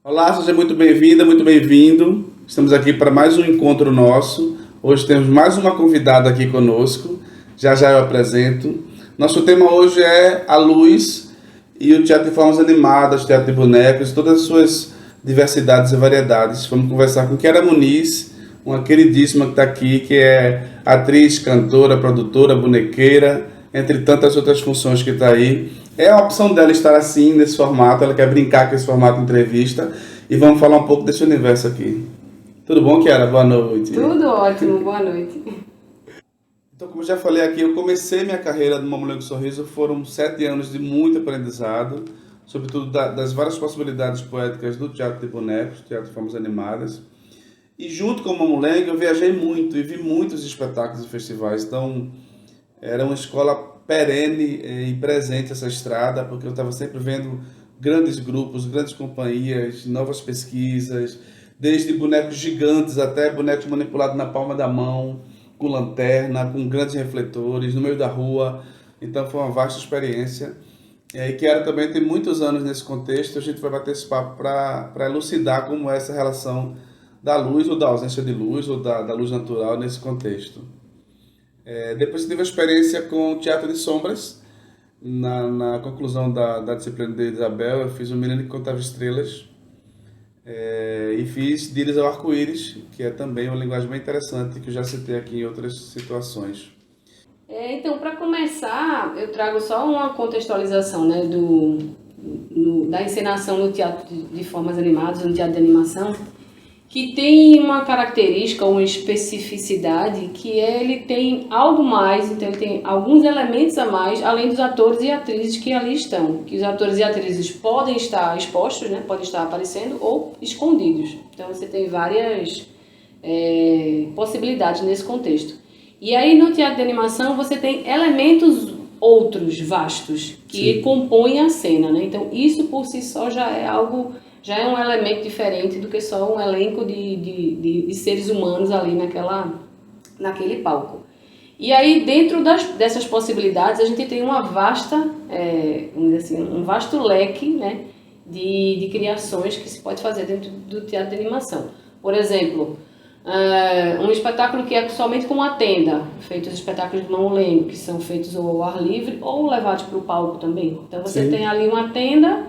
Olá, seja muito bem-vinda, muito bem-vindo. Estamos aqui para mais um encontro nosso. Hoje temos mais uma convidada aqui conosco. Já já eu apresento. Nosso tema hoje é a luz e o teatro de formas animadas, teatro de bonecos, todas as suas diversidades e variedades. Vamos conversar com Kiara Muniz, uma queridíssima que está aqui, que é atriz, cantora, produtora, bonequeira, entre tantas outras funções que está aí. É a opção dela estar assim, nesse formato, ela quer brincar com esse formato de entrevista e vamos falar um pouco desse universo aqui. Tudo bom, Kiara? Boa noite. Tudo ótimo, boa noite. Então, como eu já falei aqui, eu comecei minha carreira numa Mulher com Sorriso, foram 7 anos de muito aprendizado, sobretudo das várias possibilidades poéticas do teatro de bonecos, teatro de formas animadas. E junto com o Mamulengue eu viajei muito e vi muitos espetáculos e festivais, então era uma escola perene e presente essa estrada, porque eu estava sempre vendo grandes grupos, grandes companhias, novas pesquisas, desde bonecos gigantes até bonecos manipulados na palma da mão, com lanterna, com grandes refletores, no meio da rua. Então foi uma vasta experiência. E que era também tem muitos anos nesse contexto, a gente vai bater esse papo para elucidar como é essa relação da luz ou da ausência de luz ou da luz natural nesse contexto. Depois tive a experiência com o Teatro de Sombras. Na conclusão da disciplina de Isabel, eu fiz o Menino que Contava Estrelas e fiz Díris ao Arco-Íris, que é também uma linguagem bem interessante que eu já citei aqui em outras situações. Então, para começar, eu trago só uma contextualização, né, da encenação no teatro de formas animadas, no teatro de animação, que tem uma característica, uma especificidade, que ele tem algo mais, então ele tem alguns elementos a mais, além dos atores e atrizes que ali estão. Que os atores e atrizes podem estar expostos, né, podem estar aparecendo ou escondidos. Então você tem várias possibilidades nesse contexto. E aí no teatro de animação você tem elementos outros vastos que Sim. compõem a cena, né? Então isso por si só já é um elemento diferente do que só um elenco de seres humanos ali naquele palco. E aí, dentro dessas possibilidades, a gente tem uma vasta, vamos dizer assim, um vasto leque, né, de criações que se pode fazer dentro do teatro de animação. Por exemplo, um espetáculo que é somente com uma tenda, feitos espetáculos de Mamulengo, que são feitos ao ar livre ou levados para o palco também. Então você Sim. tem ali uma tenda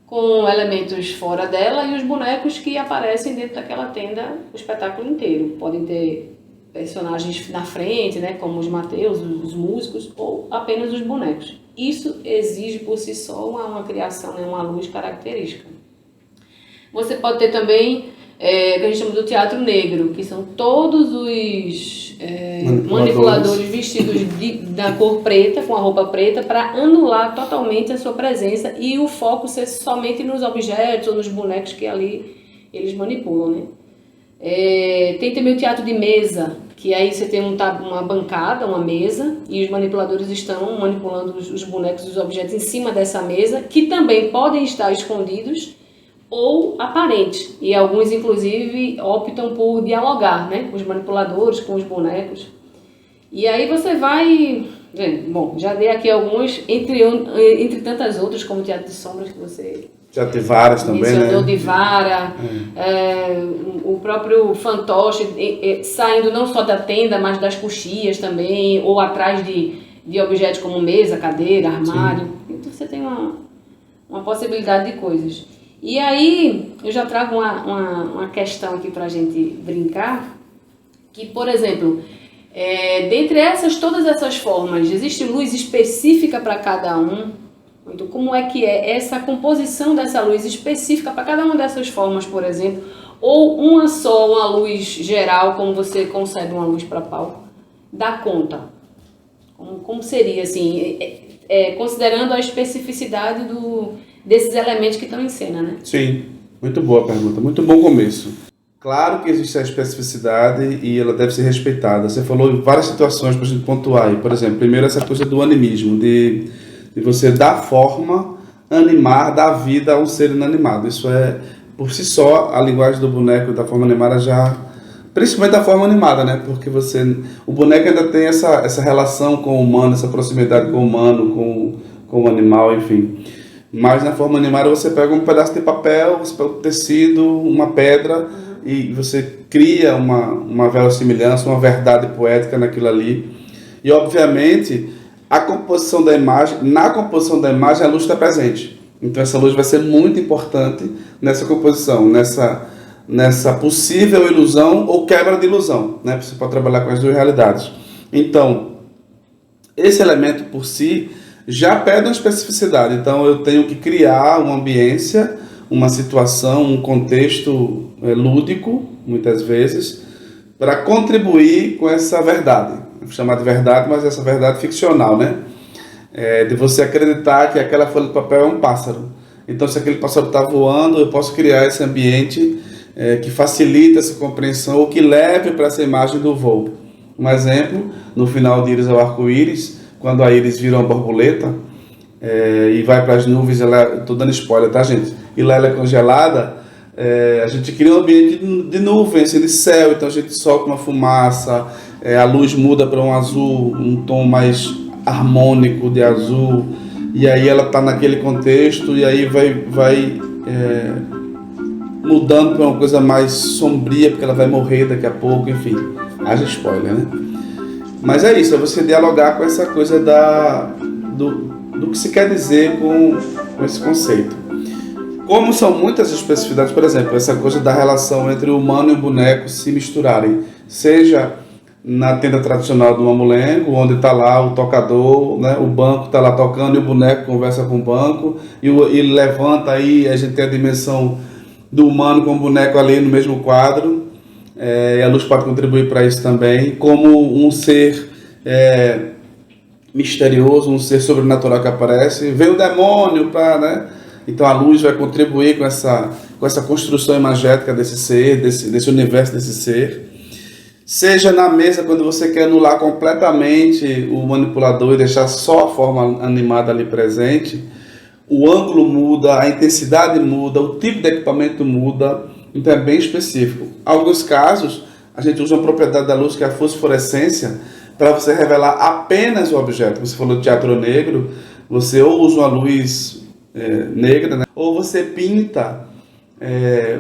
com elementos fora dela e os bonecos que aparecem dentro daquela tenda o espetáculo inteiro. Podem ter personagens na frente, né, como os Mateus, os músicos, ou apenas os bonecos. Isso exige por si só uma criação, né, uma luz característica. Você pode ter também que a gente chama do teatro negro, que são todos os manipuladores vestidos da cor preta, com a roupa preta, para anular totalmente a sua presença e o foco ser somente nos objetos ou nos bonecos que ali eles manipulam, né? Tem também o teatro de mesa, que aí você tem uma bancada, uma mesa, e os manipuladores estão manipulando os bonecos e os objetos em cima dessa mesa, que também podem estar escondidos ou aparentes. E alguns, inclusive, optam por dialogar, né, com os manipuladores, com os bonecos. E aí você vai... Bom, já dei aqui alguns, entre tantas outras, como o Teatro de Sombras, que você Já tem várias também, mencionou, né? de vara, o próprio fantoche, saindo não só da tenda, mas das coxias também, ou atrás de objetos como mesa, cadeira, armário. Sim. Então você tem uma possibilidade de coisas. E aí eu já trago uma questão aqui para a gente brincar, que, por exemplo, dentre todas essas formas, existe luz específica para cada um? Então, como é que é essa composição dessa luz específica para cada uma dessas formas, por exemplo? Ou uma só, uma luz geral, como você concebe uma luz para palco? Dá conta? Como seria, assim, considerando a especificidade desses elementos que estão em cena, né? Sim, muito boa a pergunta, muito bom começo. Claro que existe a especificidade e ela deve ser respeitada. Você falou em várias situações para a gente pontuar aí. Por exemplo, primeiro essa coisa do animismo, de você dar forma, animar, dar vida a um ser inanimado. Isso é, por si só, a linguagem do boneco da forma animada já... Principalmente da forma animada, né? Porque o boneco ainda tem essa relação com o humano, essa proximidade com o humano, com o animal, enfim. Mas na forma animada você pega um pedaço de papel, você pega um tecido, uma pedra e você cria uma verossimilhança, uma verdade poética naquilo ali. E obviamente a composição da imagem, na composição da imagem a luz está presente. Então essa luz vai ser muito importante nessa composição, nessa possível ilusão ou quebra de ilusão, né? Você pode trabalhar com as duas realidades. Então, esse elemento por si já pede uma especificidade. Então eu tenho que criar uma ambiência, uma situação, um contexto lúdico, muitas vezes, para contribuir com essa verdade. Vou chamar de verdade, mas essa verdade ficcional, né? De você acreditar que aquela folha de papel é um pássaro. Então, se aquele pássaro está voando, eu posso criar esse ambiente que facilita essa compreensão ou que leve para essa imagem do voo. Um exemplo, no final de Íris ao Arco-Íris, quando a Íris vira uma borboleta e vai para as nuvens, estou dando spoiler, tá, gente? E lá ela é congelada, a gente cria um ambiente de nuvens, de céu, então a gente solta uma fumaça, a luz muda para um azul, um tom mais harmônico de azul, e aí ela está naquele contexto, e aí vai mudando para uma coisa mais sombria, porque ela vai morrer daqui a pouco, enfim, haja spoiler, né? Mas é isso, é você dialogar com essa coisa do que se quer dizer com esse conceito. Como são muitas especificidades, por exemplo, essa coisa da relação entre o humano e o boneco se misturarem, seja na tenda tradicional do mamulengo, onde está lá o tocador, né? O banco está lá tocando e o boneco conversa com o banco, e ele levanta aí, a gente tem a dimensão do humano com o boneco ali no mesmo quadro, e a luz pode contribuir para isso também, como um ser misterioso, um ser sobrenatural que aparece, vem o demônio para, né? Então a luz vai contribuir com essa construção imagética desse ser, desse universo desse ser. Seja na mesa, quando você quer anular completamente o manipulador e deixar só a forma animada ali presente, o ângulo muda, a intensidade muda, o tipo de equipamento muda, então é bem específico. Em alguns casos, a gente usa uma propriedade da luz que é a fosforescência, para você revelar apenas o objeto. Você falou de teatro negro, você ou usa uma luz negra, né? Ou você pinta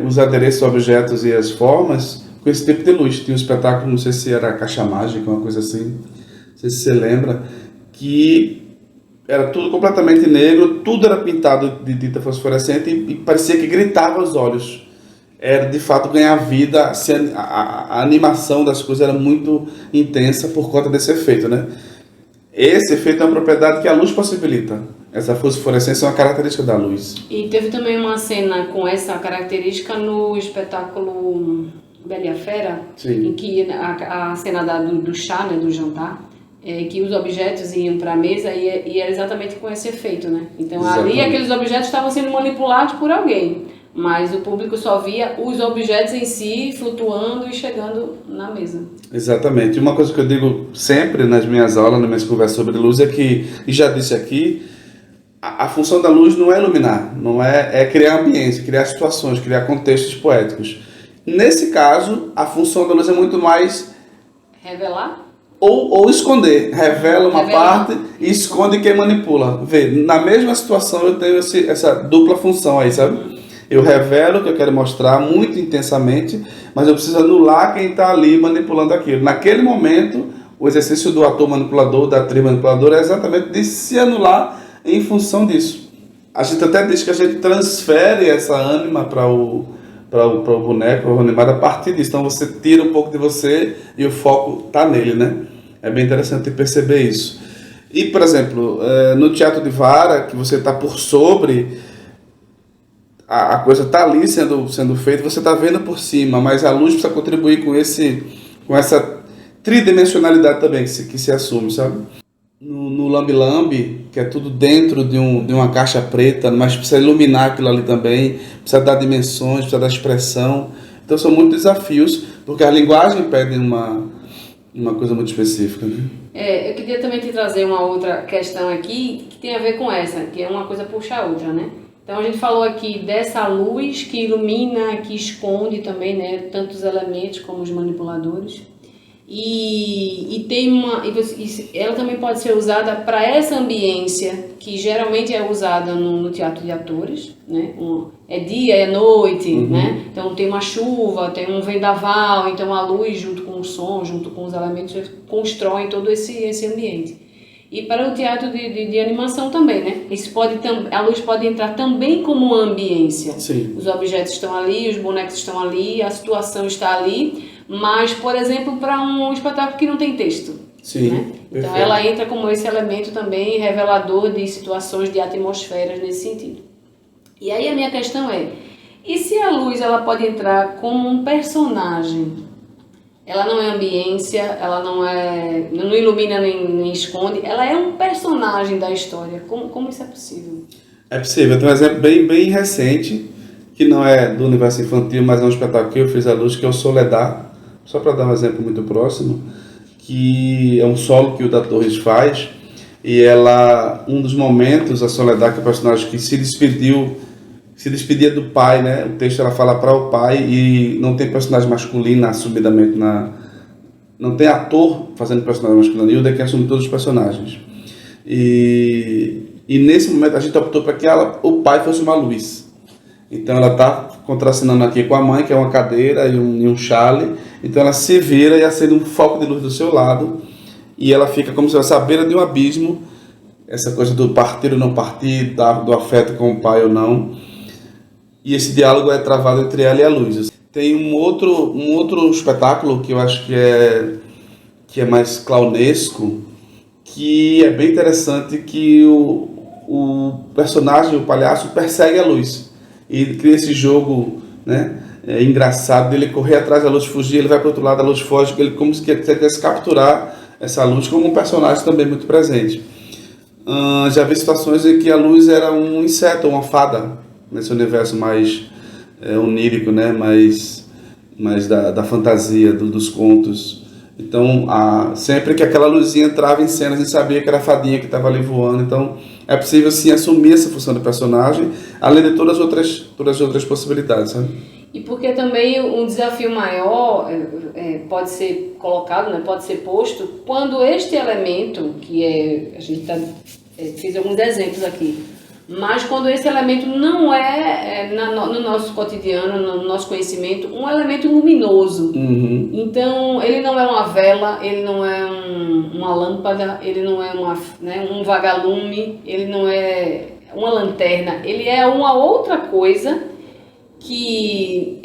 os adereços, objetos e as formas com esse tipo de luz. Tinha um espetáculo, não sei se era Caixa Mágica, uma coisa assim, não sei se você lembra, que era tudo completamente negro, tudo era pintado de tinta fosforescente e parecia que gritava aos olhos. Era de fato ganhar vida, a animação das coisas era muito intensa por conta desse efeito, né? Esse efeito é uma propriedade que a luz possibilita. Essa fosforescência é uma característica da luz. E teve também uma cena com essa característica no espetáculo Bela e a Fera, Sim. em que a cena do chá, né, do jantar, que os objetos iam para a mesa e era exatamente com esse efeito, né? Então ali aqueles objetos estavam sendo manipulados por alguém, mas o público só via os objetos em si flutuando e chegando na mesa. Exatamente. Uma coisa que eu digo sempre nas minhas aulas, nas minhas conversas sobre luz, é que, e já disse aqui, a função da luz não é iluminar, não é criar ambiente, criar situações, criar contextos poéticos. Nesse caso, a função da luz é muito mais revelar ou esconder. Revela uma parte e esconde quem manipula. Vê, na mesma situação eu tenho essa dupla função aí, sabe? Eu revelo o que eu quero mostrar muito intensamente, mas eu preciso anular quem está ali manipulando aquilo. Naquele momento, o exercício do ator manipulador, da atriz manipuladora, é exatamente de se anular em função disso. A gente até diz que a gente transfere essa ânima para o boneco, o animado, a partir disso. Então você tira um pouco de você e o foco está nele, né? É bem interessante perceber isso. E, por exemplo, no teatro de vara, que você está por sobre, a coisa está ali sendo feita, você está vendo por cima, mas a luz precisa contribuir com essa tridimensionalidade também que se assume, sabe? No lambe-lambe, que é tudo dentro de uma caixa preta, mas precisa iluminar aquilo ali também, precisa dar dimensões, precisa dar expressão. Então são muitos desafios, porque a linguagem pede uma coisa muito específica, né? Eu queria também te trazer uma outra questão aqui, que tem a ver com essa, que é uma coisa puxa a outra, né? Então a gente falou aqui dessa luz que ilumina, que esconde também, né, tantos elementos como os manipuladores. E tem ela também pode ser usada para essa ambiência que geralmente é usada no teatro de atores, né? É dia, é noite, né? Então tem uma chuva, tem um vendaval, então a luz junto com o som, junto com os elementos constroem todo esse ambiente. E para o teatro de animação também, né? A luz pode entrar também como uma ambiência. Sim. Os objetos estão ali, os bonecos estão ali, a situação está ali, mas, por exemplo, para um espetáculo que não tem texto. Sim, né? Então ela entra como esse elemento também revelador de situações, de atmosferas nesse sentido. E aí a minha questão é, e se a luz ela pode entrar como um personagem? Ela não é ambiência, ela não ilumina nem esconde, ela é um personagem da história. Como isso é possível? É possível. Tem um exemplo bem recente, que não é do universo infantil, mas é um espetáculo que eu fiz à luz, que é o Soledad, só para dar um exemplo muito próximo, que é um solo que o da Torres faz, e um dos momentos, a Soledad, que é o personagem que se despedia do pai, né? O texto ela fala para o pai e não tem personagem masculino assumidamente não tem ator fazendo personagem masculino, Hilda que assume todos os personagens. E nesse momento a gente optou para que o pai fosse uma luz. Então ela está contracenando aqui com a mãe, que é uma cadeira e um chale. Então ela se vira e acende um foco de luz do seu lado e ela fica como se fosse à beira de um abismo. Essa coisa do partir ou não partir, do afeto com o pai ou não. E esse diálogo é travado entre ela e a luz. Tem um outro espetáculo que eu acho que é mais clownesco, que é bem interessante, que o personagem, o palhaço, persegue a luz. E cria esse jogo, né, engraçado dele correr atrás da luz, fugir, ele vai para o outro lado, a luz foge, ele como se quisesse capturar essa luz como um personagem também muito presente. Já vi situações em que a luz era um inseto, uma fada, nesse universo mais onírico, né, mais da fantasia, dos contos. Então, sempre que aquela luzinha entrava em cena, a gente sabia que era a fadinha que estava ali voando. Então, é possível sim assumir essa função do personagem, além de todas as outras possibilidades, sabe? E porque também um desafio maior pode ser colocado, né, pode ser posto, quando este elemento, a gente fez alguns exemplos aqui, mas quando esse elemento não no nosso cotidiano, no nosso conhecimento, um elemento luminoso. Então, ele não é uma vela, ele não é uma lâmpada, ele não é um vagalume, ele não é uma lanterna, ele é uma outra coisa que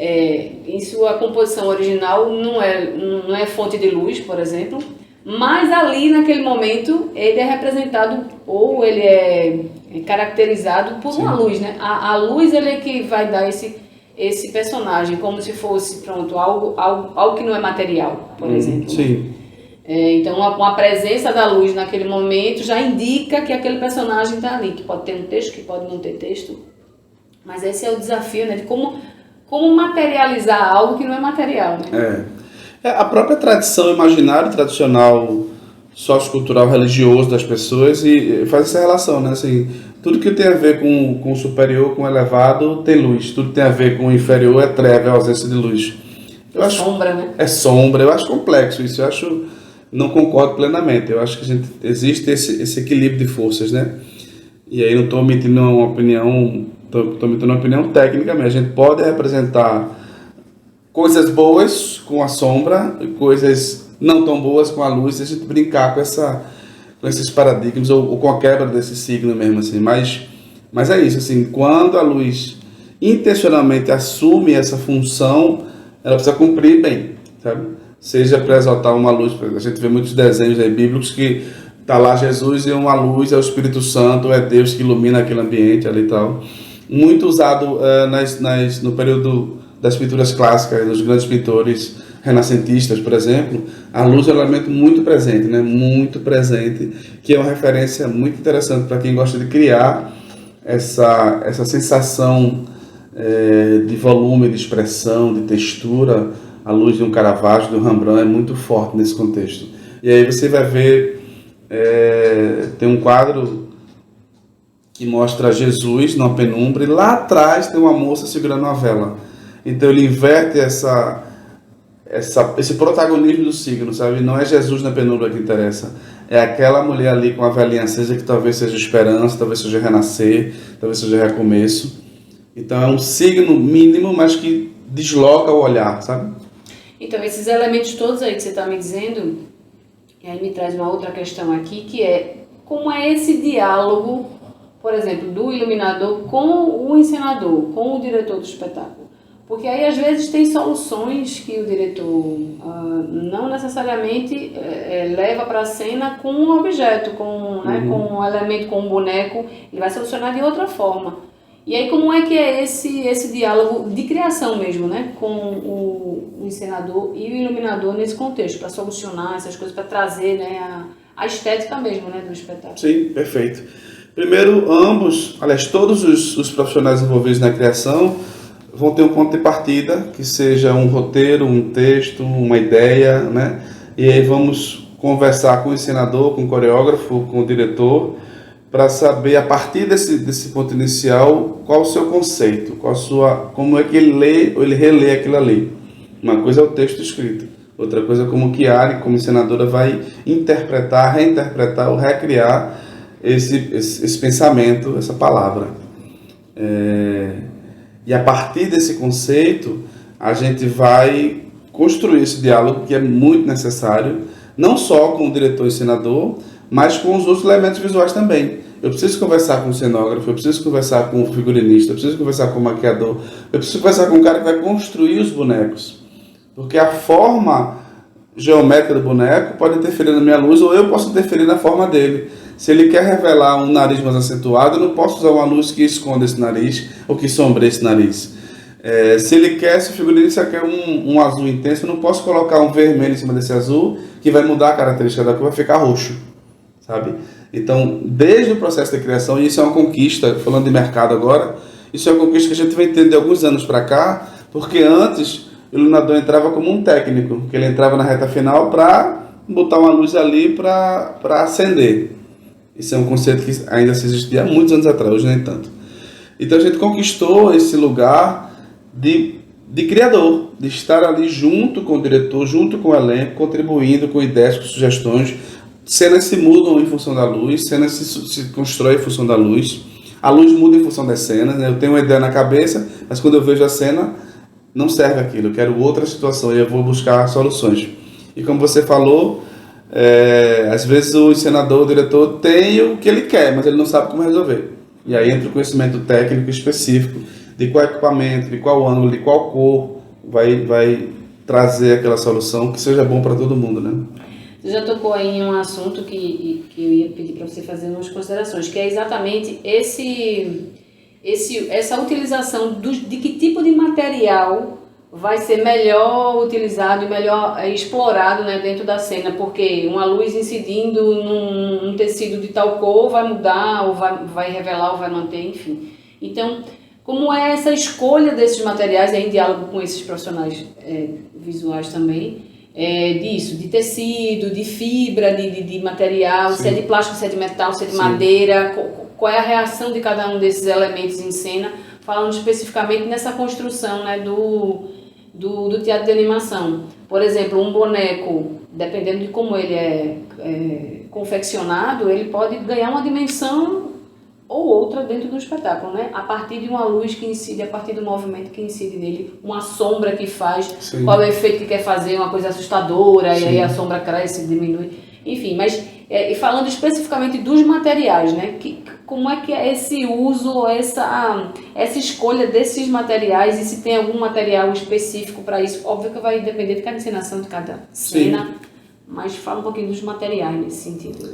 em sua composição original não é fonte de luz, por exemplo, mas ali naquele momento ele é representado ou ele é caracterizado por uma luz, né? A luz ele é que vai dar esse personagem como se fosse algo que não é material, por exemplo. Sim. Então a presença da luz naquele momento já indica que aquele personagem está ali, que pode ter um texto, que pode não ter texto. Mas esse é o desafio, né? De como materializar algo que não é material, né? A própria tradição imaginária, tradicional, sociocultural, religioso das pessoas e faz essa relação, né? Assim, tudo que tem a ver com o superior, com o elevado, tem luz. Tudo que tem a ver com o inferior é treva, é ausência de luz. Sombra, né? É sombra. Eu acho complexo isso. Não concordo plenamente. Eu acho que existe esse equilíbrio de forças, né? E aí não estou emitindo uma opinião, estou emitindo uma opinião técnica, mas a gente pode representar coisas boas com a sombra e coisas não tão boas com a luz, e a gente brincar com esses paradigmas ou com a quebra desse signo mesmo, assim. Mas é isso, assim, quando a luz intencionalmente assume essa função, ela precisa cumprir bem, sabe? Seja para exaltar uma luz, a gente vê muitos desenhos aí bíblicos que tá lá Jesus e uma luz, é o Espírito Santo, é Deus que ilumina aquele ambiente ali e tal. Muito usado no período das pinturas clássicas, dos grandes pintores renascentistas, por exemplo, a luz é um elemento muito presente, né? Muito presente, que é uma referência muito interessante para quem gosta de criar essa sensação de volume, de expressão, de textura. A luz de um Caravaggio, de um Rembrandt é muito forte nesse contexto. E aí você vai ver, tem um quadro que mostra Jesus numa penumbra e lá atrás tem uma moça segurando uma vela. Então ele inverte essa esse protagonismo do signo, sabe? Não é Jesus na penumbra que interessa. É aquela mulher ali com a velhinha acesa que talvez seja esperança, talvez seja renascer, talvez seja recomeço. Então é um signo mínimo, mas que desloca o olhar, sabe? Então, esses elementos todos aí que você está me dizendo, e aí me traz uma outra questão aqui, que é como é esse diálogo, por exemplo, do iluminador com o encenador, com o diretor do espetáculo. Porque aí, às vezes, tem soluções que o diretor não necessariamente leva para a cena com um objeto, com um elemento, com um boneco, ele vai solucionar de outra forma. E aí, como é que é esse diálogo de criação mesmo, né, com o encenador e o iluminador nesse contexto, para solucionar essas coisas, para trazer, né, a estética mesmo, né, do espetáculo? Sim, perfeito. Primeiro, ambos, aliás, todos os profissionais envolvidos na criação vão ter um ponto de partida, que seja um roteiro, um texto, uma ideia, né? E aí vamos conversar com o encenador, com o coreógrafo, com o diretor, para saber, a partir desse ponto inicial, qual o seu conceito, como é que ele lê ou ele relê aquilo ali. Uma coisa é o texto escrito, outra coisa é como que a Ari, como encenadora, vai interpretar, reinterpretar ou recriar esse pensamento, essa palavra. E a partir desse conceito, a gente vai construir esse diálogo que é muito necessário, não só com o diretor e encenador, mas com os outros elementos visuais também. Eu preciso conversar com o cenógrafo, eu preciso conversar com o figurinista, eu preciso conversar com o maquiador, eu preciso conversar com o cara que vai construir os bonecos. Porque a forma geométrica do boneco pode interferir na minha luz, ou eu posso interferir na forma dele. Se ele quer revelar um nariz mais acentuado, eu não posso usar uma luz que esconda esse nariz ou que sombreie esse nariz. Se o figurinista quer um azul intenso, eu não posso colocar um vermelho em cima desse azul, que vai mudar a característica da cor, vai ficar roxo, sabe? Então, desde o processo de criação, e isso é uma conquista, falando de mercado agora, isso é uma conquista que a gente vem tendo de alguns anos para cá, porque antes o iluminador entrava como um técnico, que ele entrava na reta final para botar uma luz ali para acender. Isso é um conceito que ainda se existia há muitos anos atrás, hoje nem tanto. Então a gente conquistou esse lugar de criador, de estar ali junto com o diretor, junto com o elenco, contribuindo com ideias, com sugestões. Cenas se mudam em função da luz, cenas se constrói em função da luz. A luz muda em função das cenas, né? Eu tenho uma ideia na cabeça, mas quando eu vejo a cena, não serve aquilo, eu quero outra situação e eu vou buscar soluções. E como você falou, às vezes o encenador, o diretor tem o que ele quer, mas ele não sabe como resolver. E aí entra o conhecimento técnico específico de qual equipamento, de qual ângulo, de qual cor vai trazer aquela solução que seja bom para todo mundo, né? Você já tocou aí em um assunto que eu ia pedir para você fazer umas considerações, que é exatamente essa utilização de que tipo de material vai ser melhor utilizado e melhor explorado, né, dentro da cena, porque uma luz incidindo num tecido de tal cor vai mudar, ou vai revelar, ou vai manter, enfim. Então, como é essa escolha desses materiais, em diálogo com esses profissionais visuais também, disso, de tecido, de fibra, de material, Sim. se é de plástico, se é de metal, se é de Sim. madeira, qual é a reação de cada um desses elementos em cena, falando especificamente nessa construção, né, do teatro de animação. Por exemplo, um boneco, dependendo de como ele é confeccionado, ele pode ganhar uma dimensão ou outra dentro do espetáculo, né? A partir de uma luz que incide, a partir do movimento que incide nele, uma sombra que faz, Sim. qual é o efeito que quer fazer, uma coisa assustadora, Sim. E aí a sombra cresce, diminui, enfim, mas e falando especificamente dos materiais, né? Como é que é esse uso, essa escolha desses materiais, e se tem algum material específico para isso? Óbvio que vai depender de cada encenação, de cada cena. Sim. Mas fala um pouquinho dos materiais nesse sentido.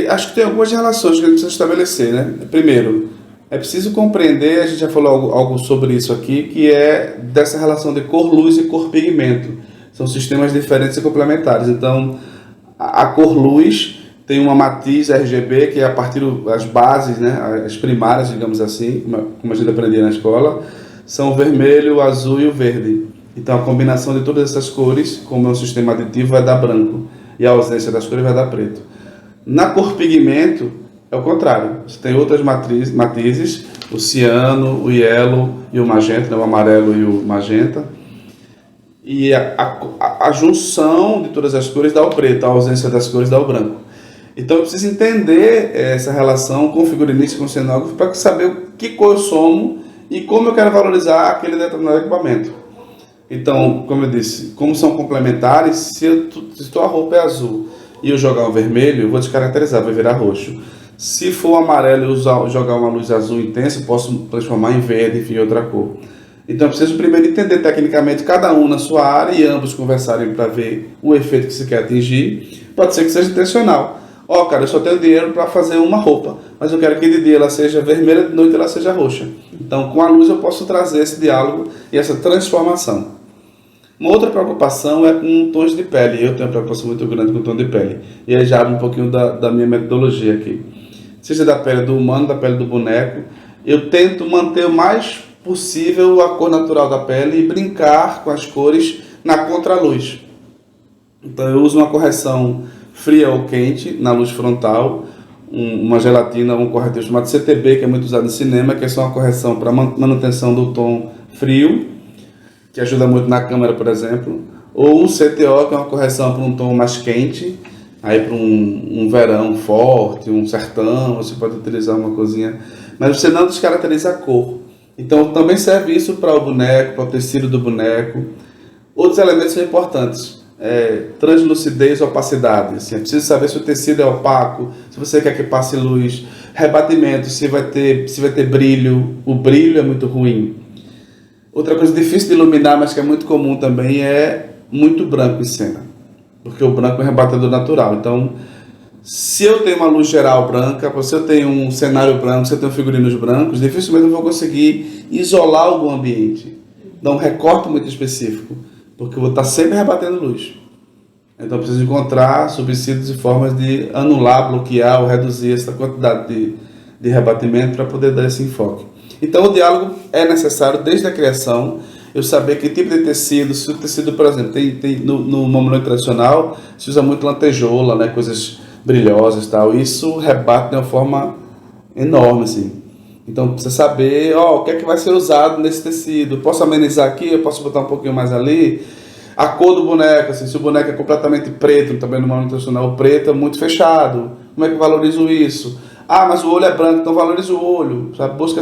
Acho que tem algumas relações que a gente precisa estabelecer, né? Primeiro, é preciso compreender, a gente já falou algo sobre isso aqui, que é dessa relação de cor-luz e cor-pigmento. São sistemas diferentes e complementares. Então, a cor-luz tem uma matriz RGB, que é a partir das bases, né? As primárias, digamos assim, como a gente aprendia na escola, são o vermelho, o azul e o verde. Então a combinação de todas essas cores, como é um sistema aditivo, vai dar branco, e a ausência das cores vai dar preto. Na cor pigmento é o contrário, você tem outras matizes, o ciano, o yellow e o magenta, né? O amarelo e o magenta. e a junção de todas as cores dá o preto, a ausência das cores dá o branco. Então eu preciso entender essa relação com o figurinista e com o cenógrafo para saber que cor eu somo e como eu quero valorizar aquele determinado equipamento. Então, como eu disse, como são complementares, se a roupa é azul e eu jogar um vermelho, eu vou descaracterizar, vai virar roxo. Se for amarelo e jogar uma luz azul intensa, eu posso transformar em verde, enfim, outra cor. Então eu preciso primeiro entender tecnicamente cada um na sua área e ambos conversarem para ver o efeito que se quer atingir. Pode ser que seja intencional. Cara, eu só tenho dinheiro para fazer uma roupa, mas eu quero que de dia ela seja vermelha, de noite ela seja roxa. Então, com a luz eu posso trazer esse diálogo e essa transformação. Uma outra preocupação é com tons de pele. Eu tenho uma preocupação muito grande com o tom de pele. E aí já abre um pouquinho da minha metodologia aqui. Seja da pele do humano, da pele do boneco, eu tento manter o mais possível a cor natural da pele e brincar com as cores na contraluz. Então eu uso uma correção fria ou quente na luz frontal, uma gelatina, um corretivo chamado CTB, que é muito usado no cinema, que é só uma correção para manutenção do tom frio, que ajuda muito na câmera, por exemplo, ou um CTO, que é uma correção para um tom mais quente, aí para um verão forte, um sertão, você pode utilizar uma coisinha, mas você não descaracteriza a cor. Então também serve isso para o boneco, para o tecido do boneco. Outros elementos são importantes. Translucidez, opacidade. Assim, é preciso saber se o tecido é opaco, se você quer que passe luz. Rebatimento, se vai ter brilho. O brilho é muito ruim. Outra coisa difícil de iluminar, mas que é muito comum também, é muito branco em cena. Porque o branco é um rebatedor natural. Então, se eu tenho uma luz geral branca, se eu tenho um cenário branco, se eu tenho figurinos brancos, dificilmente eu vou conseguir isolar algum ambiente. Dar um recorte muito específico. Porque eu vou estar sempre rebatendo luz. Então eu preciso encontrar subsídios e formas de anular, bloquear ou reduzir essa quantidade de rebatimento para poder dar esse enfoque. Então o diálogo é necessário desde a criação, eu saber que tipo de tecido, se o tecido, por exemplo, no mamulengo tradicional, se usa muito lantejoula, né, coisas brilhosas e tal, isso rebate de uma forma enorme, assim. Então precisa saber, o que é que vai ser usado nesse tecido. Posso amenizar aqui, eu posso botar um pouquinho mais ali. A cor do boneco, assim, se o boneco é completamente preto, também no manual tradicional, o preto é muito fechado. Como é que eu valorizo isso? Mas o olho é branco, então valorizo o olho, sabe? Busca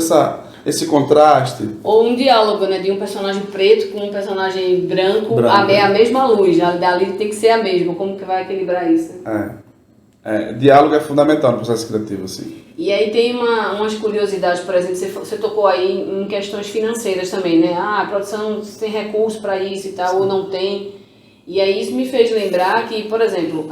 esse contraste. Ou um diálogo, né, de um personagem preto com um personagem branco. A mesma luz, ali tem que ser a mesma. Como que vai equilibrar isso? Diálogo é fundamental no processo criativo, assim. E aí tem umas curiosidades, por exemplo, você tocou aí em questões financeiras também, né? A produção tem recurso para isso e tal, ou não tem. E aí isso me fez lembrar que, por exemplo,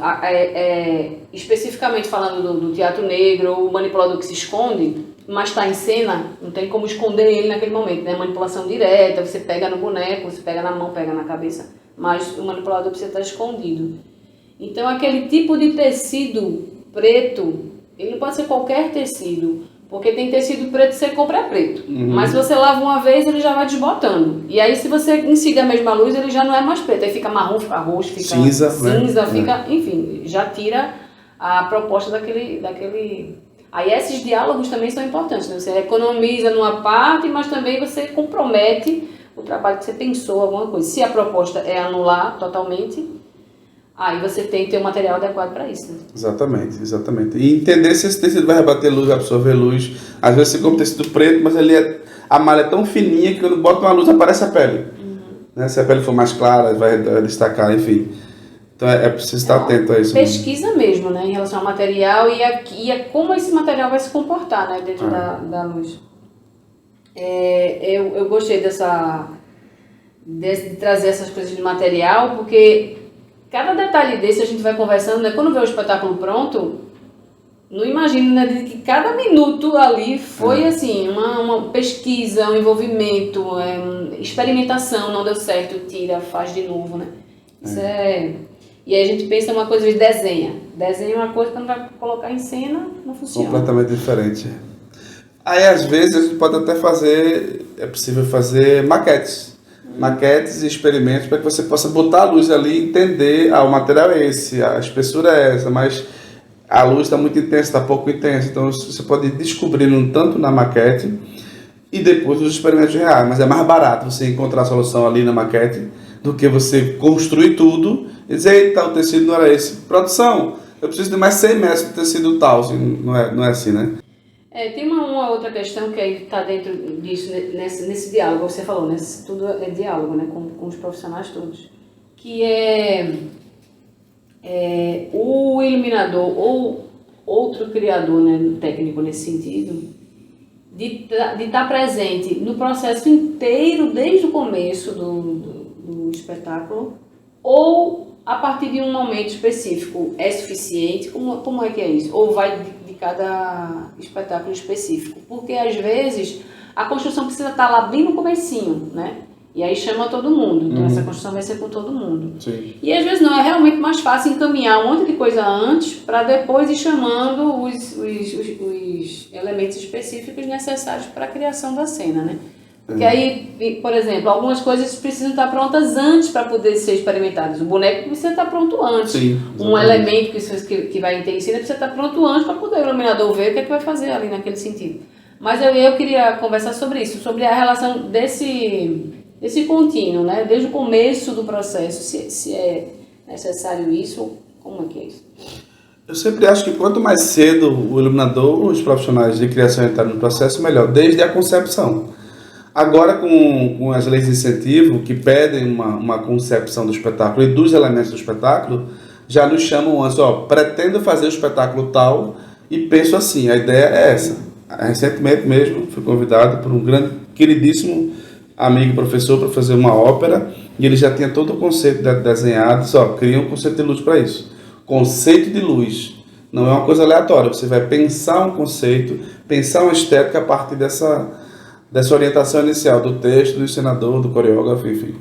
especificamente falando do teatro negro, o manipulador que se esconde, mas está em cena, não tem como esconder ele naquele momento, né? Manipulação direta, você pega no boneco, você pega na mão, pega na cabeça, mas o manipulador precisa estar escondido. Então aquele tipo de tecido preto, ele não pode ser qualquer tecido, porque tem tecido preto que você compra preto. Mas se você lava uma vez, ele já vai desbotando. E aí se você incide a mesma luz, ele já não é mais preto. Aí fica marrom, fica roxo, fica cinza, né? Enfim, já tira a proposta daquele... Aí esses diálogos também são importantes, né? Você economiza numa parte, mas também você compromete o trabalho que você pensou, alguma coisa. Se a proposta é anular totalmente... Aí você tem que ter um material adequado para isso. Né? Exatamente. E entender se esse tecido vai rebater luz, absorver luz. Às vezes você compra tecido preto, mas a malha é tão fininha que quando bota uma luz aparece a pele. Né? Se a pele for mais clara, vai destacar, enfim. Então é preciso estar atento a isso. Pesquisa mesmo, né, em relação ao material e a como esse material vai se comportar, né, dentro da luz. Eu gostei de trazer essas coisas de material, porque... Cada detalhe desse a gente vai conversando, né? Quando vê o espetáculo pronto, não imagino, né, de que cada minuto ali foi assim, uma pesquisa, um envolvimento, experimentação, não deu certo, tira, faz de novo, né? E aí a gente pensa uma coisa de desenha. Desenha uma coisa que quando vai colocar em cena, não funciona. Completamente diferente. Aí às vezes a gente pode até é possível fazer maquetes e experimentos para que você possa botar a luz ali e entender, o material é esse, a espessura é essa, mas a luz está muito intensa, está pouco intensa, então você pode ir descobrindo tanto na maquete e depois nos experimentos reais, mas é mais barato você encontrar a solução ali na maquete do que você construir tudo e dizer, eita, o tecido não era esse. Produção, eu preciso de mais 100 metros de tecido tal, assim, não é assim, né? Tem uma outra questão que aí está dentro disso, nesse diálogo, você falou, né? Tudo é diálogo, né? Com os profissionais todos. Que o iluminador ou outro criador, né, técnico nesse sentido, de estar presente no processo inteiro, desde o começo do espetáculo, ou a partir de um momento específico é suficiente? Como é que é isso? Ou vai de cada espetáculo específico? Porque às vezes a construção precisa estar lá bem no comecinho, né? E aí chama todo mundo, então essa construção vai ser com todo mundo. Sim. E às vezes não, é realmente mais fácil encaminhar um monte de coisa antes para depois ir chamando os elementos específicos necessários para a criação da cena, né? Porque aí, por exemplo, algumas coisas precisam estar prontas antes para poder ser experimentadas. O boneco precisa estar pronto antes. Sim, um elemento que vai ter em cena precisa estar pronto antes para poder o iluminador ver o que é que vai fazer ali naquele sentido. Mas eu queria conversar sobre isso, sobre a relação desse contínuo, né? Desde o começo do processo, se é necessário isso, como é que é isso? Eu sempre acho que quanto mais cedo o iluminador, os profissionais de criação entrarem no processo, melhor, desde a concepção. Agora, com as leis de incentivo, que pedem uma concepção do espetáculo e dos elementos do espetáculo, já nos chamam antes, pretendo fazer o espetáculo tal e penso assim, a ideia é essa. Recentemente mesmo fui convidado por um grande, queridíssimo amigo professor para fazer uma ópera e ele já tinha todo o conceito desenhado, cria um conceito de luz para isso. Conceito de luz não é uma coisa aleatória, você vai pensar um conceito, pensar uma estética a partir dessa orientação inicial do texto, do encenador, do coreógrafo, enfim.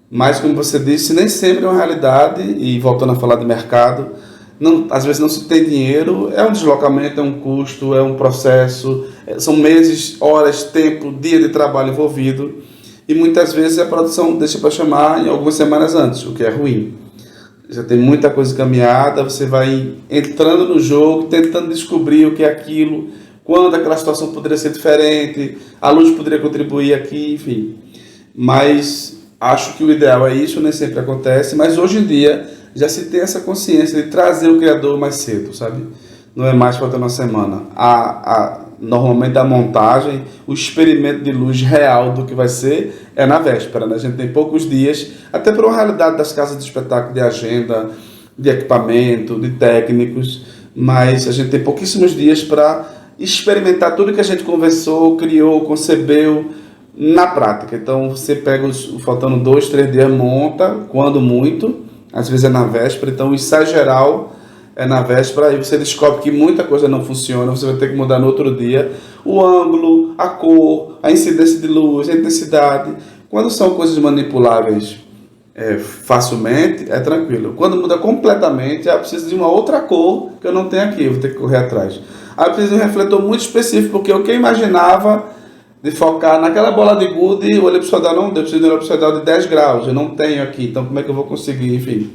Mas, como você disse, nem sempre é uma realidade, e voltando a falar de mercado, às vezes não se tem dinheiro, é um deslocamento, é um custo, é um processo, são meses, horas, tempo, dia de trabalho envolvido, e muitas vezes a produção deixa para chamar em algumas semanas antes, o que é ruim. Já tem muita coisa caminhada, você vai entrando no jogo, tentando descobrir o que é aquilo, quando aquela situação poderia ser diferente, a luz poderia contribuir aqui, enfim. Mas acho que o ideal é isso, nem sempre acontece, mas hoje em dia já se tem essa consciência de trazer o criador mais cedo, sabe? Não é mais faltando uma semana. Normalmente a montagem, o experimento de luz real do que vai ser é na véspera, né? A gente tem poucos dias, até por uma realidade das casas de espetáculo, de agenda, de equipamento, de técnicos, mas a gente tem pouquíssimos dias para experimentar tudo que a gente conversou, criou, concebeu na prática. Então você pega faltando 2, 3 dias, monta, quando muito, às vezes é na véspera, então o ensaio geral é na véspera, aí você descobre que muita coisa não funciona, você vai ter que mudar no outro dia o ângulo, a cor, a incidência de luz, a intensidade. Quando são coisas manipuláveis facilmente, é tranquilo. Quando muda completamente, eu preciso de uma outra cor que eu não tenho aqui, eu vou ter que correr atrás. Aí eu preciso de um refletor muito específico, porque o que eu imaginava de focar naquela bola de gude, o elipsoidal não deu, eu preciso de um elipsoidal de 10 graus, eu não tenho aqui, então como é que eu vou conseguir, enfim.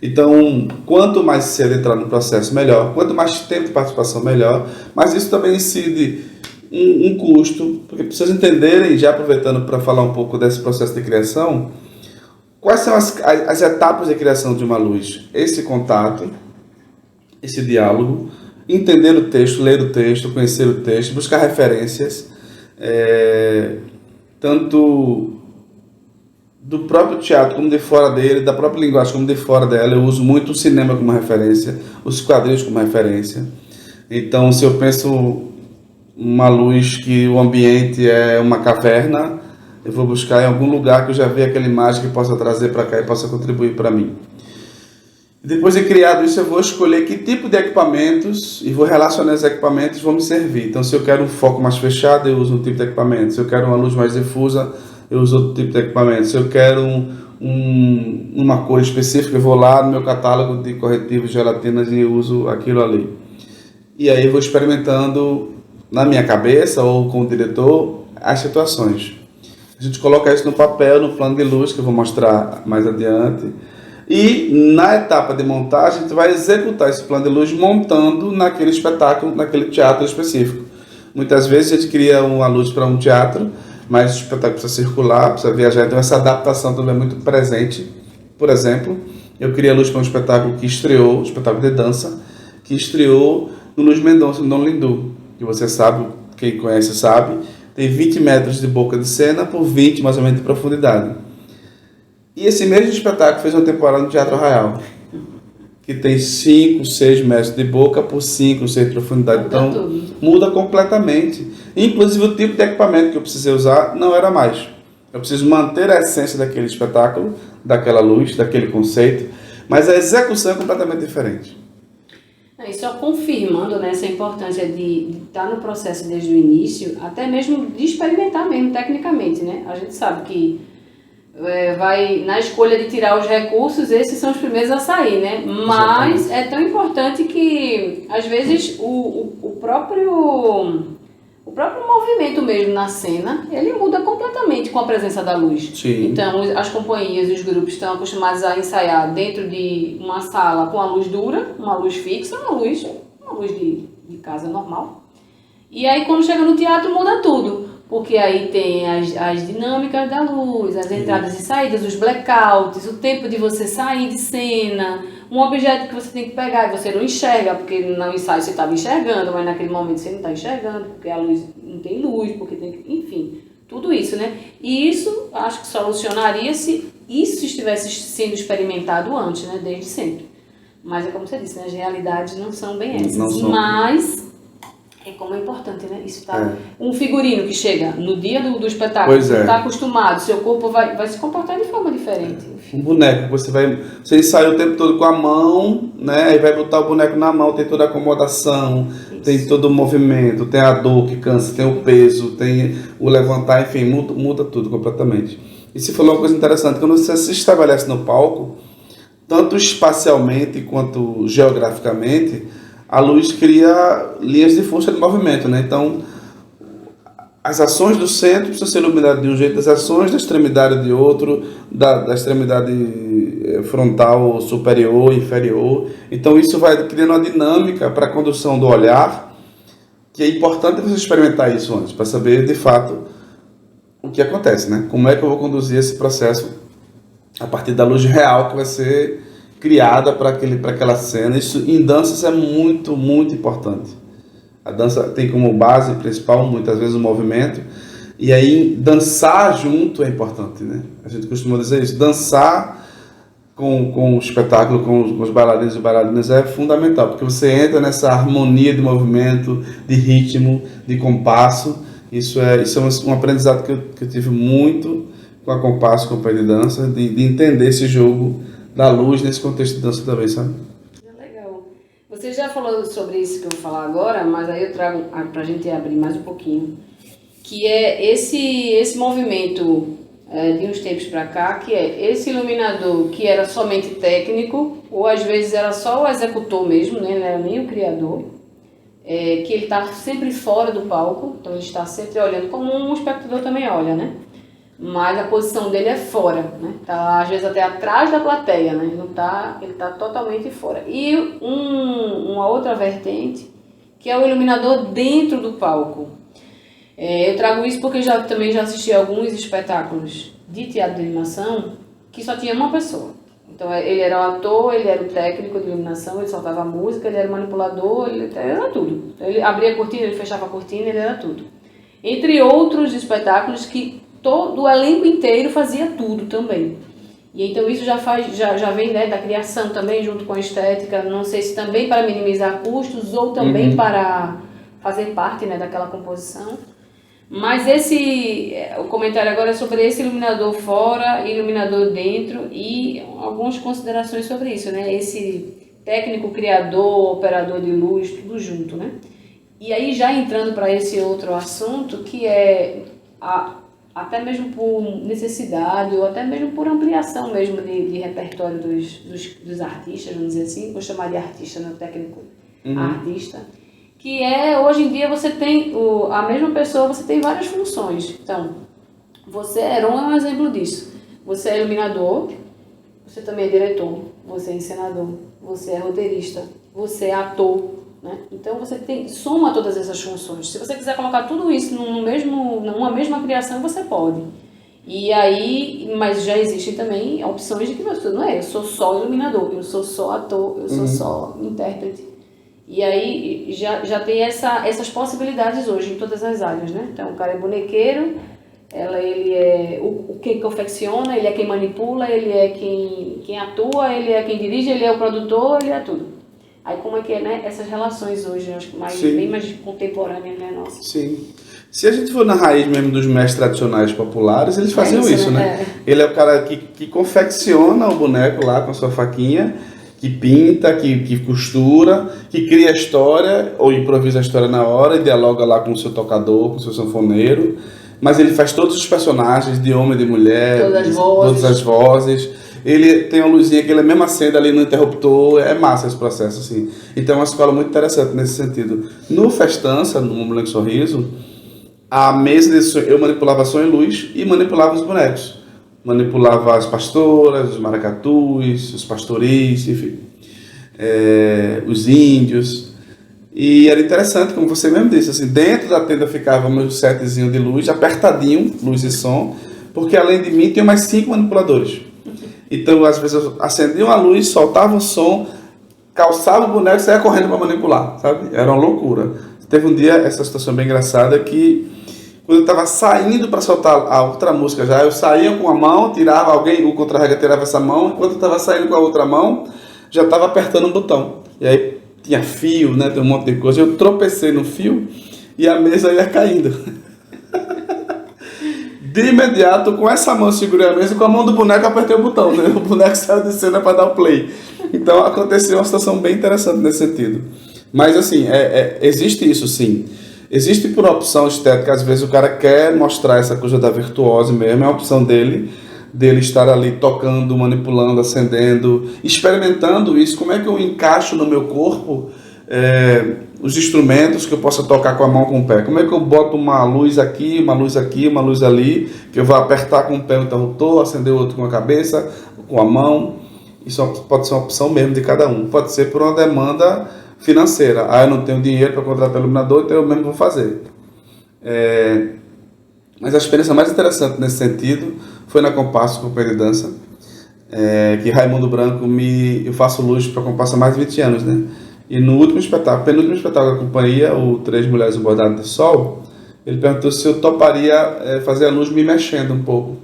Então, quanto mais cedo entrar no processo, melhor. Quanto mais tempo de participação, melhor. Mas isso também incide um custo, porque para vocês entenderem, já aproveitando para falar um pouco desse processo de criação, quais são as etapas de criação de uma luz? Esse contato, esse diálogo, entender o texto, ler o texto, conhecer o texto, buscar referências, tanto do próprio teatro como de fora dele, da própria linguagem como de fora dela. Eu uso muito o cinema como referência, os quadrinhos como referência. Então, se eu penso uma luz que o ambiente é uma caverna, eu vou buscar em algum lugar que eu já vi aquela imagem que possa trazer para cá e possa contribuir para mim. Depois de criado isso, eu vou escolher que tipo de equipamentos e vou relacionar os equipamentos e vão me servir. Então, se eu quero um foco mais fechado, eu uso um tipo de equipamento. Se eu quero uma luz mais difusa, eu uso outro tipo de equipamento. Se eu quero uma cor específica, eu vou lá no meu catálogo de corretivos, gelatinas e eu uso aquilo ali. E aí eu vou experimentando na minha cabeça ou com o diretor as situações. A gente coloca isso no papel, no plano de luz, que eu vou mostrar mais adiante. E na etapa de montagem, a gente vai executar esse plano de luz montando naquele espetáculo, naquele teatro específico. Muitas vezes a gente cria uma luz para um teatro, mas o espetáculo precisa circular, precisa viajar, então essa adaptação também é muito presente. Por exemplo, eu criei a luz para um espetáculo que estreou, um espetáculo de dança, que estreou no Luiz Mendonça, no Dom Lindu, que você sabe, quem conhece sabe, tem 20 metros de boca de cena por 20 mais ou menos de profundidade. E esse mesmo espetáculo fez uma temporada no Teatro Arraial, que tem 5, 6 metros de boca por 5, 6 de profundidade. Então, muda completamente. Inclusive, o tipo de equipamento que eu precisei usar não era mais. Eu preciso manter a essência daquele espetáculo, daquela luz, daquele conceito, mas a execução é completamente diferente. E só confirmando, né, essa importância de estar no processo desde o início, até mesmo de experimentar mesmo tecnicamente, né? A gente sabe que vai na escolha de tirar os recursos, esses são os primeiros a sair, né? Mas é tão importante que, às vezes, o próprio movimento mesmo na cena, ele muda completamente com a presença da luz. Sim. Então, as companhias e os grupos estão acostumados a ensaiar dentro de uma sala com a luz dura, uma luz fixa, uma luz de casa normal. E aí, quando chega no teatro, muda tudo. Porque aí tem as dinâmicas da luz, as entradas e saídas, os blackouts, o tempo de você sair de cena, um objeto que você tem que pegar e você não enxerga, porque no ensaio você estava enxergando, mas naquele momento você não está enxergando, porque a luz não tem luz, porque tem, enfim, tudo isso, né? E isso acho que solucionaria se isso estivesse sendo experimentado antes, né? Desde sempre. Mas é como você disse, né? As realidades não são bem essas. Não são. Mas é como é importante, né? Isso tá. Um figurino que chega no dia do espetáculo, Pois você é. está acostumado, seu corpo vai se comportar de forma diferente. Um boneco, você ensaia o tempo todo com a mão, né? E vai botar o boneco na mão, tem toda a acomodação, tem todo o movimento, tem a dor que cansa, tem o peso, tem o levantar, enfim, muda tudo completamente. E você falou uma coisa interessante, quando você se estabelece no palco, tanto espacialmente quanto geograficamente, a luz cria linhas de força de movimento, né? Então, as ações do centro precisam ser iluminadas de um jeito, as ações da extremidade de outro, da extremidade frontal superior, inferior. Então, isso vai criando uma dinâmica para a condução do olhar, que é importante você experimentar isso antes, para saber, de fato, o que acontece, né? Como é que eu vou conduzir esse processo a partir da luz real que vai ser criada para aquela cena. Isso em danças é muito, muito importante. A dança tem como base principal, muitas vezes, o movimento. E aí, dançar junto é importante, né? A gente costuma dizer isso. Dançar com o espetáculo, com os bailarinos e bailarinas é fundamental, porque você entra nessa harmonia de movimento, de ritmo, de compasso. Isso é um aprendizado que eu tive muito com a Compasso, Companhia de Dança, de entender esse jogo da luz nesse contexto de dança também, sabe? Legal. Você já falou sobre isso que eu vou falar agora, mas aí eu trago para a gente abrir mais um pouquinho, que é esse movimento de uns tempos para cá, que é esse iluminador que era somente técnico, ou às vezes era só o executor mesmo, né? Ele não era nem o criador, que ele está sempre fora do palco, então ele está sempre olhando, como um espectador também olha, né? Mas a posição dele é fora, né? Tá às vezes até atrás da plateia, né? Ele tá totalmente fora. E uma outra vertente, que é o iluminador dentro do palco. Eu trago isso porque também já assisti a alguns espetáculos de teatro de animação que só tinha uma pessoa. Então ele era o ator, ele era o técnico de iluminação, ele soltava a música, ele era o manipulador, ele era tudo. Ele abria a cortina, ele fechava a cortina, ele era tudo. Entre outros espetáculos que todo o elenco inteiro fazia tudo também. E então isso já vem, né, da criação também, junto com a estética, não sei se também para minimizar custos ou também para fazer parte, né, daquela composição. Mas o comentário agora é sobre esse iluminador fora e iluminador dentro e algumas considerações sobre isso, né? Esse técnico, criador, operador de luz, tudo junto, né? E aí já entrando para esse outro assunto, que é até mesmo por necessidade ou até mesmo por ampliação mesmo de repertório dos artistas, vamos dizer assim, vou chamar de artista, né? Técnico artista, que hoje em dia você tem a mesma pessoa, você tem várias funções. Então, você é um exemplo disso. Você é iluminador, você também é diretor, você é encenador, você é roteirista, você é ator, né? Então você soma todas essas funções. Se você quiser colocar tudo isso numa mesma criação, você pode. E aí, mas já existem também opções de que você não é, eu sou só iluminador, eu sou só ator, eu sou só intérprete. E aí já tem essas possibilidades hoje em todas as áreas, né? Então o cara é bonequeiro, ele é o que confecciona, ele é quem manipula, ele é quem atua, ele é quem dirige, ele é o produtor, ele é tudo. Aí como é que é, né? Essas relações hoje, eu acho que bem mais contemporâneas, né, nossa? Sim. Se a gente for na raiz mesmo dos mestres tradicionais populares, eles faziam isso, né? Ele é o cara que confecciona o boneco lá com a sua faquinha, que pinta, que costura, que cria a história, ou improvisa a história na hora e dialoga lá com o seu tocador, com o seu sanfoneiro. Mas ele faz todos os personagens, de homem e de mulher, todas as vozes. Ele tem uma luzinha que ele mesmo acende ali no interruptor, é massa esse processo, assim. Então é uma escola muito interessante nesse sentido. No Festança, no Mamulengo Sorriso, a mesa eu manipulava som e luz e manipulava os bonecos. Manipulava as pastoras, os maracatus, os pastoris, enfim, os índios. E era interessante, como você mesmo disse, assim, dentro da tenda ficava meu setzinho de luz, apertadinho, luz e som, porque além de mim tinha mais 5 manipuladores. Então, às vezes eu acendia uma luz, soltava o som, calçava o boneco e saia correndo para manipular, sabe? Era uma loucura. Teve um dia, essa situação bem engraçada, que quando eu estava saindo para soltar a outra música já, eu saía com a mão, tirava alguém, o contra-regra tirava essa mão, enquanto eu estava saindo com a outra mão, já estava apertando um botão. E aí tinha fio, né, tem um monte de coisa, eu tropecei no fio e a mesa ia caindo. De imediato, com essa mão eu segurei a mesa e com a mão do boneco eu apertei o botão, né? O boneco saiu de cena para dar o play. Então aconteceu uma situação bem interessante nesse sentido. Mas assim, existe isso sim. Existe por opção estética, às vezes o cara quer mostrar essa coisa da virtuose mesmo, é a opção dele estar ali tocando, manipulando, acendendo, experimentando isso, como é que eu encaixo no meu corpo os instrumentos que eu possa tocar com a mão, com o pé, como é que eu boto uma luz aqui, uma luz aqui, uma luz ali, que eu vou apertar com o pé o interruptor, acender o outro com a cabeça, com a mão. Isso pode ser uma opção mesmo de cada um, pode ser por uma demanda financeira. Eu não tenho dinheiro para contratar iluminador, então eu mesmo vou fazer. Mas a experiência mais interessante nesse sentido foi na Compasso Companhia de Dança, que Raimundo Branco eu faço luz para a Compasso há mais de 20 anos, né? E no último espetáculo, penúltimo espetáculo da companhia, o Três Mulheres um Bordado de Sol, ele perguntou se eu toparia fazer a luz me mexendo um pouco.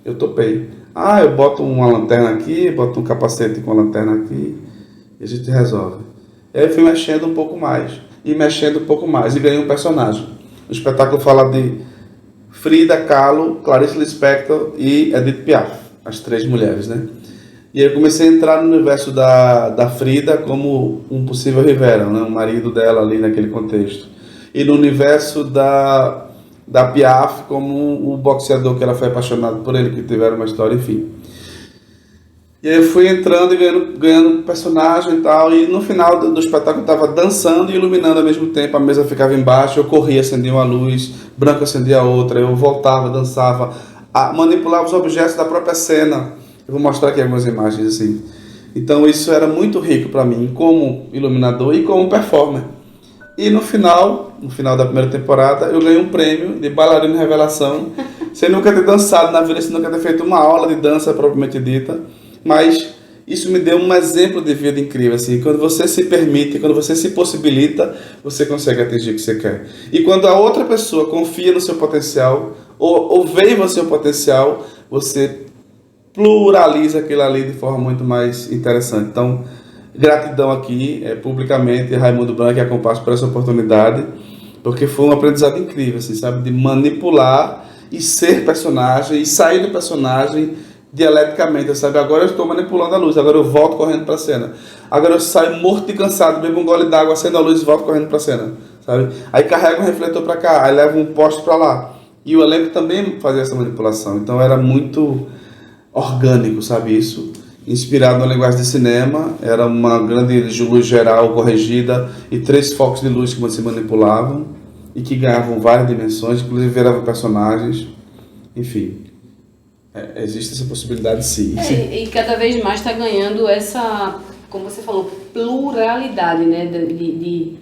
Eu topei. Eu boto uma lanterna aqui, boto um capacete com a lanterna aqui, e a gente resolve. Aí eu fui mexendo um pouco mais, e ganhei um personagem. O espetáculo fala de Frida Kahlo, Clarice Lispector e Edith Piaf, as 3 mulheres, né? E aí eu comecei a entrar no universo da Frida como um possível Rivera, né? O marido dela ali naquele contexto. E no universo da Piaf como o boxeador que ela foi apaixonada por ele, que tiveram uma história, enfim. E aí eu fui entrando e ganhando personagem e tal, e no final do espetáculo eu estava dançando e iluminando ao mesmo tempo, a mesa ficava embaixo, eu corria, acendia uma luz, branca acendia a outra, eu voltava, dançava, manipulava os objetos da própria cena. Eu vou mostrar aqui algumas imagens assim. Então isso era muito rico para mim, como iluminador e como performer. E no final da primeira temporada, eu ganhei um prêmio de bailarino revelação, sem nunca ter dançado na vida, sem nunca ter feito uma aula de dança propriamente dita. Mas isso me deu um exemplo de vida incrível, assim, quando você se permite, quando você se possibilita, você consegue atingir o que você quer. E quando a outra pessoa confia no seu potencial, ou vê em você o potencial, você pluraliza aquilo ali de forma muito mais interessante. Então, gratidão aqui, publicamente, Raimundo Branco e a Compasso por essa oportunidade, porque foi um aprendizado incrível, assim, sabe, de manipular e ser personagem, e sair do personagem dialeticamente, sabe? Agora eu estou manipulando a luz, agora eu volto correndo para a cena. Agora eu saio morto e cansado, bebo um gole d'água, acendo a luz e volto correndo para a cena, sabe? Aí carrego um refletor para cá, aí levo um poste para lá. E o elenco também fazia essa manipulação, então era muito orgânico, sabe isso? Inspirado na linguagem de cinema, era uma grande luz geral corrigida e 3 focos de luz que se manipulavam e que ganhavam várias dimensões, inclusive viravam personagens, enfim. Existe essa possibilidade, sim. E cada vez mais está ganhando essa, como você falou, pluralidade, né, de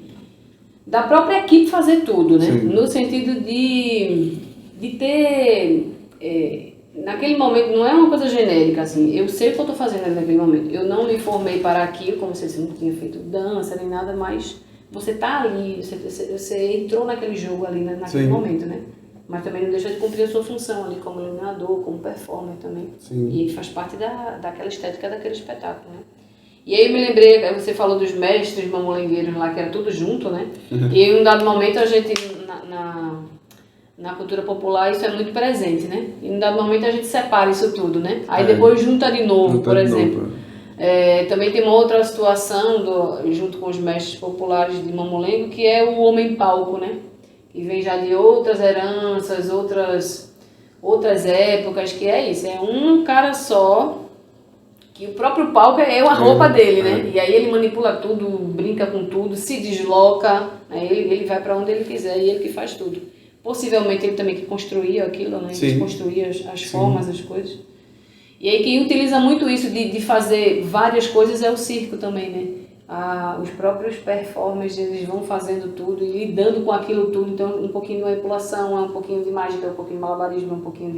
da própria equipe fazer tudo, né? Sim. No sentido de ter, naquele momento, não é uma coisa genérica, assim, eu sei o que eu estou fazendo ali naquele momento. Eu não me formei para aquilo, como você não tinha feito dança nem nada, mas você tá ali, você entrou naquele jogo ali, naquele Sim. momento, né? Mas também não deixa de cumprir a sua função ali como iluminador, como performer também. Sim. E faz parte daquela estética daquele espetáculo, né? E aí eu me lembrei, você falou dos mestres mamulengueiros lá, que era tudo junto, né? E em um dado momento a gente, na cultura popular, isso é muito presente, né? E em um dado momento a gente separa isso tudo, né? Aí depois junta de novo, por exemplo. Também tem uma outra situação, junto com os mestres populares de mamulengo, que é o homem-palco, né? Que vem já de outras heranças, outras épocas, que é isso, é um cara só, que o próprio palco é a roupa dele, né? E aí ele manipula tudo, brinca com tudo, se desloca, né? Ele vai para onde ele quiser e ele que faz tudo. Possivelmente ele também que construía aquilo, né? Ele construía as formas, as coisas. E aí quem utiliza muito isso de fazer várias coisas é o circo também, né? Os próprios performers, eles vão fazendo tudo e lidando com aquilo tudo. Então um pouquinho de manipulação, um pouquinho de mágica, um pouquinho de malabarismo, um pouquinho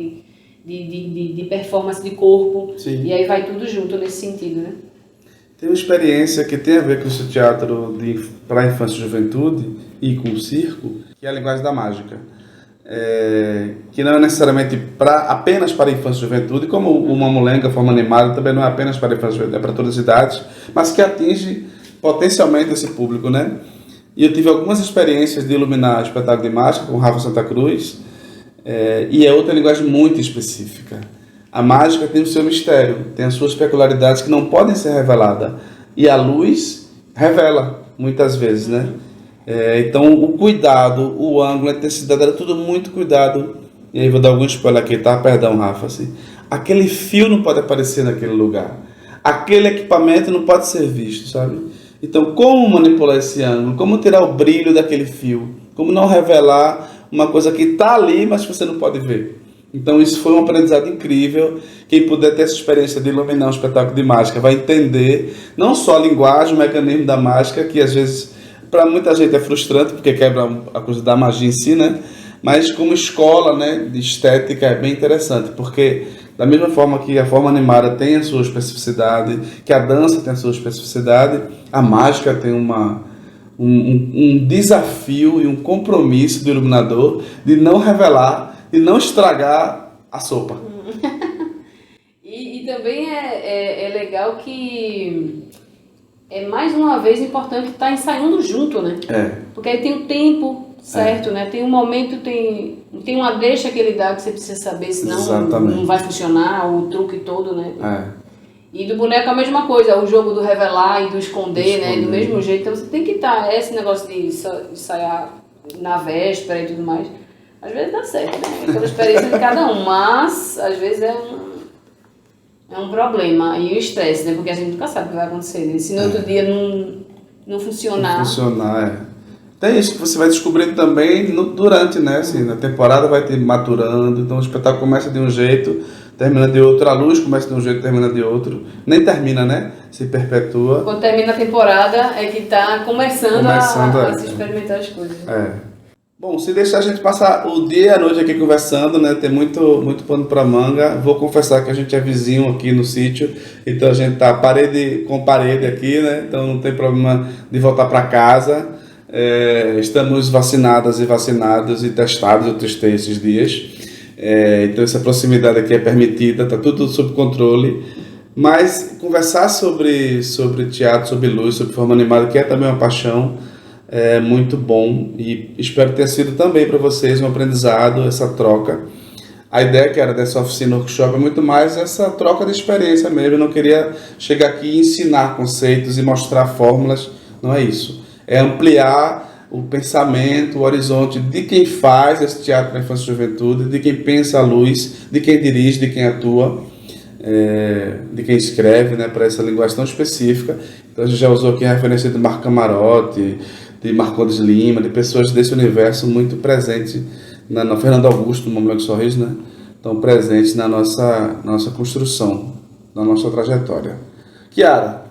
de performance de corpo. Sim. E aí vai tudo junto nesse sentido, né? Tem uma experiência que tem a ver com esse teatro para infância e juventude e com o circo, que é a linguagem da mágica. Que não é necessariamente apenas para a infância e juventude, como o Mamulengo, a forma animada, também não é apenas para a infância e juventude, é para todas as idades, mas que atinge potencialmente esse público, né? E eu tive algumas experiências de iluminar o espetáculo de mágica com o Rafa Santa Cruz, e é outra linguagem muito específica. A mágica tem o seu mistério, tem as suas peculiaridades que não podem ser reveladas. E a luz revela, muitas vezes, né? Então, o cuidado, o ângulo, a intensidade, era tudo muito cuidado. E aí vou dar algum spoiler aqui, tá? Perdão, Rafa. Assim. Aquele fio não pode aparecer naquele lugar. Aquele equipamento não pode ser visto, sabe? Então, como manipular esse ângulo? Como tirar o brilho daquele fio? Como não revelar uma coisa que está ali, mas você não pode ver? Então isso foi um aprendizado incrível. Quem puder ter essa experiência de iluminar um espetáculo de mágica vai entender não só a linguagem, o mecanismo da mágica, que às vezes para muita gente é frustrante porque quebra a coisa da magia em si, né? Mas como escola, né, de estética é bem interessante, porque da mesma forma que a forma animada tem a sua especificidade, que a dança tem a sua especificidade, a mágica tem um desafio e um compromisso do iluminador de não revelar e não estragar a sopa. E também é legal que é mais uma vez importante estar ensaiando junto, né? Porque aí tem o tempo certo, né? Tem um momento, tem uma deixa que ele dá que você precisa saber, senão não vai funcionar, o truque todo, né? E do boneco a mesma coisa, o jogo do revelar e do esconder, né? Do mesmo jeito, então você tem que estar, esse negócio de ensaiar na véspera e tudo mais. Às vezes dá certo, né? Pela experiência de cada um, mas às vezes é um problema. E o estresse, né? Porque a gente nunca sabe o que vai acontecer, né? Se no outro dia não funcionar... Não funcionar, Tem isso que você vai descobrindo também durante, né? Assim, na temporada vai te maturando, então o espetáculo começa de um jeito, termina de outro, a luz começa de um jeito, termina de outro. Nem termina, né? Se perpetua. Quando termina a temporada é que está começando a se experimentar as coisas. Bom, se deixar a gente passar o dia e a noite aqui conversando, né? Tem muito pano para manga. Vou confessar que a gente é vizinho aqui no sítio, então a gente tá parede com parede aqui, né? Então não tem problema de voltar para casa. Estamos vacinadas e vacinados e testados, eu testei esses dias. Então essa proximidade aqui é permitida, tá tudo sob controle. Mas conversar sobre teatro, sobre luz, sobre forma animada, que é também uma paixão, é muito bom e espero que tenha sido também para vocês um aprendizado, essa troca. A ideia que era dessa oficina workshop é muito mais essa troca de experiência mesmo. Eu não queria chegar aqui e ensinar conceitos e mostrar fórmulas, não é isso. É ampliar o pensamento, o horizonte de quem faz esse teatro para a infância e juventude, de quem pensa a luz, de quem dirige, de quem atua, de quem escreve, né, para essa linguagem tão específica. Então a gente já usou aqui a referência de Marco Camarote, de Marcondes Lima, de pessoas desse universo muito presentes na Fernando Augusto, no Mamulengo Sorriso, né? Estão presentes na nossa construção, na nossa trajetória. Kiara?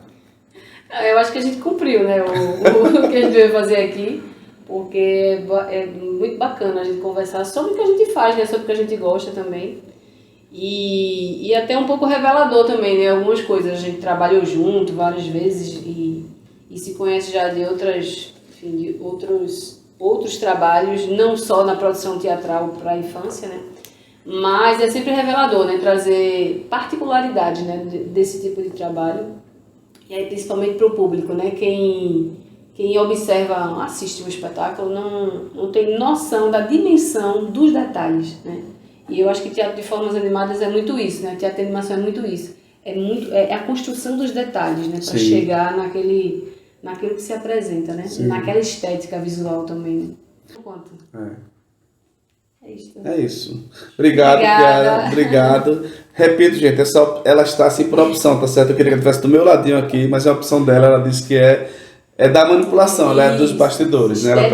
Eu acho que a gente cumpriu, né? O que a gente veio fazer aqui, porque é muito bacana a gente conversar sobre o que a gente faz, né? Sobre o que a gente gosta também. E até um pouco revelador também, né? Algumas coisas a gente trabalhou junto várias vezes e se conhece já de outros trabalhos, não só na produção teatral para a infância, né? Mas é sempre revelador, né? Trazer particularidade, né? Desse tipo de trabalho. E aí, principalmente para o público, né? Quem observa, assiste um espetáculo, não tem noção da dimensão dos detalhes, né? E eu acho que teatro de formas animadas é muito isso, né? Teatro de animação é muito isso. É a construção dos detalhes, né? Para chegar naquilo que se apresenta, né? Sim. Naquela estética visual também. Quanto? É isso. É isso. Obrigado, Kiara. Obrigado. Repito, gente, ela está assim por opção, tá certo? Eu queria que ela estivesse do meu ladinho aqui, mas é a opção dela. Ela disse que é da manipulação, ela é dos bastidores, né? Ela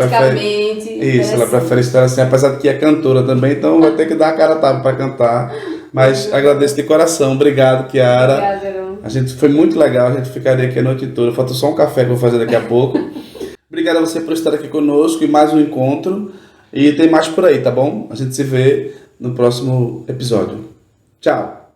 prefere estar assim, apesar de que é cantora também, então vai ter que dar a cara a tapa para cantar. Mas agradeço de coração. Obrigado, Kiara. Obrigada, a gente foi muito legal, a gente ficaria aqui a noite toda. Falta só um café que eu vou fazer daqui a pouco. Obrigado a você por estar aqui conosco e mais um encontro. E tem mais por aí, tá bom? A gente se vê no próximo episódio. Tchau!